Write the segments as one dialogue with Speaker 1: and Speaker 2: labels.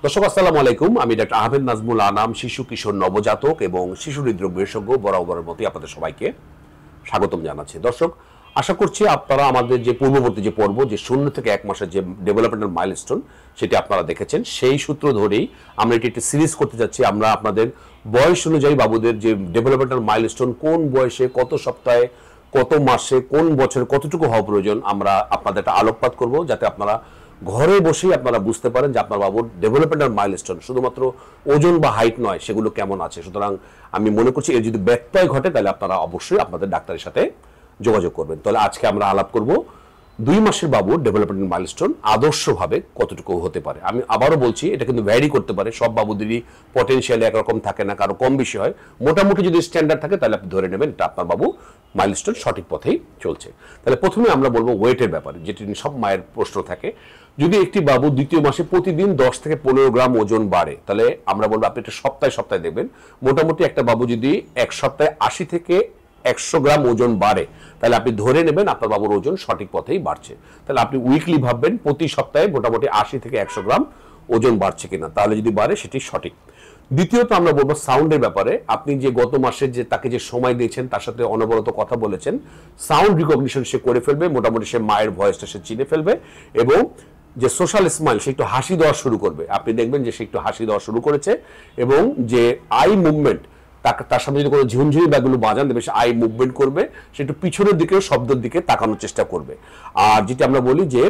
Speaker 1: দর্শক আসসালামু আলাইকুম, আমি ডাক্তার আহমেদ নাজমুল আনাম, শিশু কিশোর নবজাতক এবং শিশু হৃদরোগ বিশেষজ্ঞ। বরাবরের মতোই আপনাদের সবাইকে স্বাগতম জানাচ্ছি। দর্শক, আশা করছি আপনারা আমাদের যে পূর্ববর্তী যে পর্ব, যে 0 থেকে 1 মাসের যে ডেভেলপমেন্টাল মাইলস্টোন, সেটি আপনারা দেখেছেন। সেই সূত্র ধরেই আমরা এটি একটি সিরিজ করতে যাচ্ছি। আমরা আপনাদের বয়স অনুযায়ী বাবুদের যে ডেভেলপমেন্টাল মাইলস্টোন, কোন বয়সে, কত সপ্তাহে, কত মাসে, কোন বছরে কতটুকু হওয়া প্রয়োজন, আমরা আপনাদের একটা আলোকপাত করব, যাতে আপনারা ঘরে বসেই আপনারা বুঝতে পারেন যে আপনার বাবুর ডেভেলপমেন্টাল মাইলস্টোন শুধুমাত্র ওজন বা হাইট নয়, সেগুলো কেমন আছে। সুতরাং আমি মনে করছি এর যদি ব্যত্যয় ঘটে তাহলে আপনারা অবশ্যই আপনাদের ডাক্তারের সাথে যোগাযোগ করবেন। তাহলে আজকে আমরা আলাপ করব 2 মাসের বাবুর ডেভেলপমেন্টাল মাইলস্টোন আদর্শভাবে কতটুকু হতে পারে। আমি আবারও বলছি, এটা কিন্তু ভ্যারি করতে পারে, সব বাবুদেরই পটেনশিয়ালি একরকম থাকে না, কারো কম বেশি হয়। মোটামুটি যদি স্ট্যান্ডার্ড থাকে তাহলে আপনি ধরে নেবেন এটা আপনার বাবু মাইলস্টোন সঠিক পথেই চলছে। তাহলে প্রথমে আমরা বলবো ওয়েটের ব্যাপারে, যেটি সব মায়ের প্রশ্ন থাকে। যদি একটি বাবু দ্বিতীয় মাসে প্রতিদিন 10 থেকে 15 গ্রাম ওজন বাড়ে, তাহলে আমরা বলবো আপনি এটা সপ্তাহে সপ্তাহে দেখবেন। মোটামুটি একটা বাবু যদি এক সপ্তাহে 80 থেকে 100 গ্রাম ওজন বাড়ে, তাহলে আপনি ধরে নেবেন আপনার বাবুর ওজন সঠিক পথেই বাড়ছে। তাহলে আপনি উইকলি ভাববেন প্রতি সপ্তাহে মোটামুটি 80 থেকে 100 গ্রাম ওজন বাড়ছে কিনা, তাহলে যদি বাড়ে সেটি সঠিক। দ্বিতীয়ত আমরা বলবো সাউন্ডের ব্যাপারে। আপনি যে গত মাসে যে তাকে যে সময় দিয়েছেন, তার সাথে অনবরত কথা বলেছেন, সাউন্ড রিকগনিশন সে করে ফেলবে, মোটামুটি সে মায়ের ভয়েসটা সে চিনে ফেলবে, এবং যে সোশ্যাল স্মাইল, সে একটু হাসি দেওয়া শুরু করবে। আপনি দেখবেন যে সে একটু হাসি দেওয়া শুরু করেছে, এবং যে আই মুভমেন্ট, তার সামনে যদি কোনো ঝুনঝুনি ব্যাগুলো বাজান দেবে, সে আই মুভমেন্ট করবে, সে একটু পিছনের দিকেও শব্দের দিকে তাকানোর চেষ্টা করবে। আর যেটা আমরা বলি যে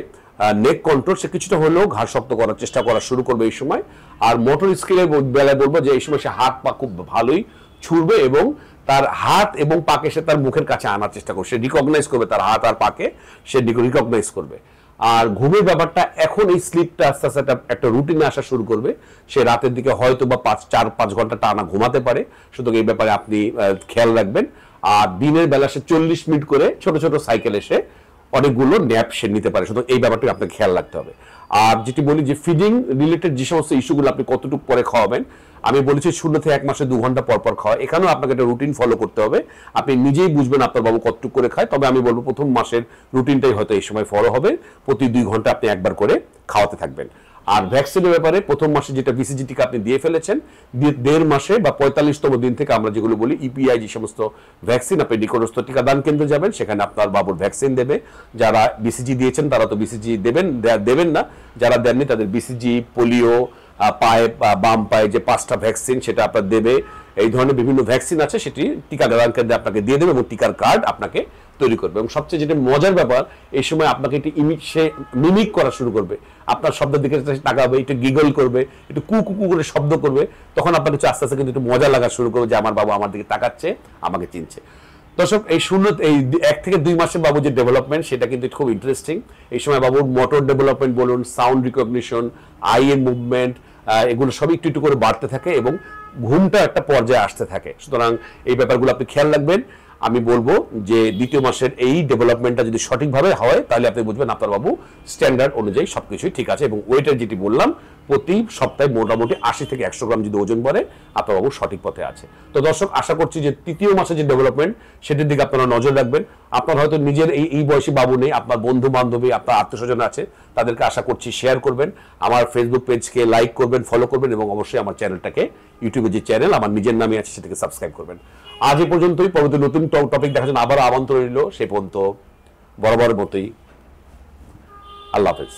Speaker 1: নেক কন্ট্রোল, সে কিছুটা হলেও ঘাড় শক্ত করার চেষ্টা করা শুরু করবে এই সময়। আর মোটর স্কিলের বেলায় বলবো যে এই সময় সে হাত পা খুব ভালোই ছুড়বে, এবং তার হাত এবং পাকে সে তার মুখের কাছে আনার চেষ্টা করবে। সে রিকগনাইজ করবে তার হাত আর পাকে, সে রিকগনাইজ করবে। আর ঘুমের ব্যাপারটা, এখন এই স্লিপটা আস্তে আস্তে একটা রুটিনে আসা শুরু করবে। সে রাতের দিকে হয়তো বা 4-5 ঘন্টা টানা ঘুমাতে পারে, সুতরাং এই ব্যাপারে আপনি খেয়াল রাখবেন। আর দিনের বেলা সে 40 মিনিট করে ছোট ছোট সাইকেল এসে অনেকগুলো ন্যাপ সে নিতে পারে, সুতরাং এই ব্যাপারটি আপনাকে খেয়াল রাখতে হবে। আর যেটি বলি যে ফিডিং রিলেটেড যে সমস্ত ইস্যুগুলো, আপনি কতটুকু পরে খাওয়াবেন, আমি বলেছি 0 থেকে 1 মাসে 2 ঘন্টা পর পর খাওয়া। এখানেও আপনাকে একটা রুটিন ফলো করতে হবে। আপনি নিজেই বুঝবেন আপনার বাবু কতটুকু করে খায়। তবে আমি বলবো প্রথম মাসের রুটিনটাই হয়তো এই সময় ফলো হবে, প্রতি 2 ঘন্টা আপনি একবার করে খাওয়াতে থাকবেন। আর ভ্যাকসিনের ব্যাপারে, প্রথম মাসে যেটা বিসিজি টিকা আপনি দিয়ে ফেলেছেন, 1.5 মাসে বা 45তম দিন থেকে আমরা যেগুলো বলি ইপিআই, যে সমস্ত ভ্যাকসিন, আপনি নিকটস্থ টিকাদান কেন্দ্রে যাবেন, সেখানে আপনার বাবুর ভ্যাকসিন দেবে। যারা বিসিজি দিয়েছেন তারা তো বিসিজি দেবেন না, যারা দেননি তাদের বিসিজি, পোলিও, পায়ে বাম পায়ে যে 5টা ভ্যাকসিন সেটা আপনার দেবে। এই ধরনের বিভিন্ন ভ্যাকসিন আছে, সেটি টিকাদান কেন্দ্রে আপনাকে দিয়ে দেবে, এবং টিকার কার্ড আপনাকে তৈরি করবে। এবং সবচেয়ে যেটা মজার ব্যাপার, এই সময় আপনাকে একটি মিমিক করা শুরু করবে। আপনার শব্দের দিকে তাকাবে, একটু গিগল করবে, একটু কু করে শব্দ করবে। তখন আপনার কিছু আস্তে আস্তে কিন্তু একটু মজা লাগা শুরু করবে যে আমার বাবা আমার দিকে তাকাচ্ছে, আমাকে চিনছে। দর্শক, এই 1 থেকে 2 মাসের বাবুর যে ডেভেলপমেন্ট, সেটা কিন্তু খুব ইন্টারেস্টিং। এই সময় বাবুর মোটর ডেভেলপমেন্ট বলুন, সাউন্ড রিকগনিশন, আই এর মুভমেন্ট, এগুলো সব একটু একটু করে বাড়তে থাকে, এবং ঘুমটা একটা পর্যায়ে আসতে থাকে। সুতরাং এই ব্যাপারগুলো আপনি খেয়াল রাখবেন। আমি বলবো যে দ্বিতীয় মাসের এই ডেভেলপমেন্টটা যদি সঠিকভাবে হয়, তাহলে আপনি বুঝবেন আপনার বাবু স্ট্যান্ডার্ড অনুযায়ী সবকিছুই ঠিক আছে। এবং ওয়েটের যেটি বললাম, প্রতি সপ্তাহে মোটামুটি 80 থেকে 100 গ্রাম যদি ওজন বাড়ে, আপনার বাবু সঠিক পথে আছে। তো দর্শক, আশা করছি যে তৃতীয় মাসে যে ডেভেলপমেন্ট, সেটির দিকে আপনারা নজর রাখবেন। আপনার হয়তো নিজের এই বয়সী বাবু নেই, আপনার বন্ধু বান্ধবী, আপনার আত্মীয়স্বজন আছে, তাদেরকে আশা করছি শেয়ার করবেন। আমার ফেসবুক পেজকে লাইক করবেন, ফলো করবেন, এবং অবশ্যই আমার চ্যানেলটাকে, ইউটিউবে যে চ্যানেল আমার নিজের নামে আছে, সেটাকে সাবস্ক্রাইব করবেন। আজ এই পর্যন্তই। পরবর্তী নতুন টপিক দেখার জন্য আবার আমন্ত্রণ রইল। সে পর্যন্ত বরাবরের মতোই আল্লাহ হাফেজ।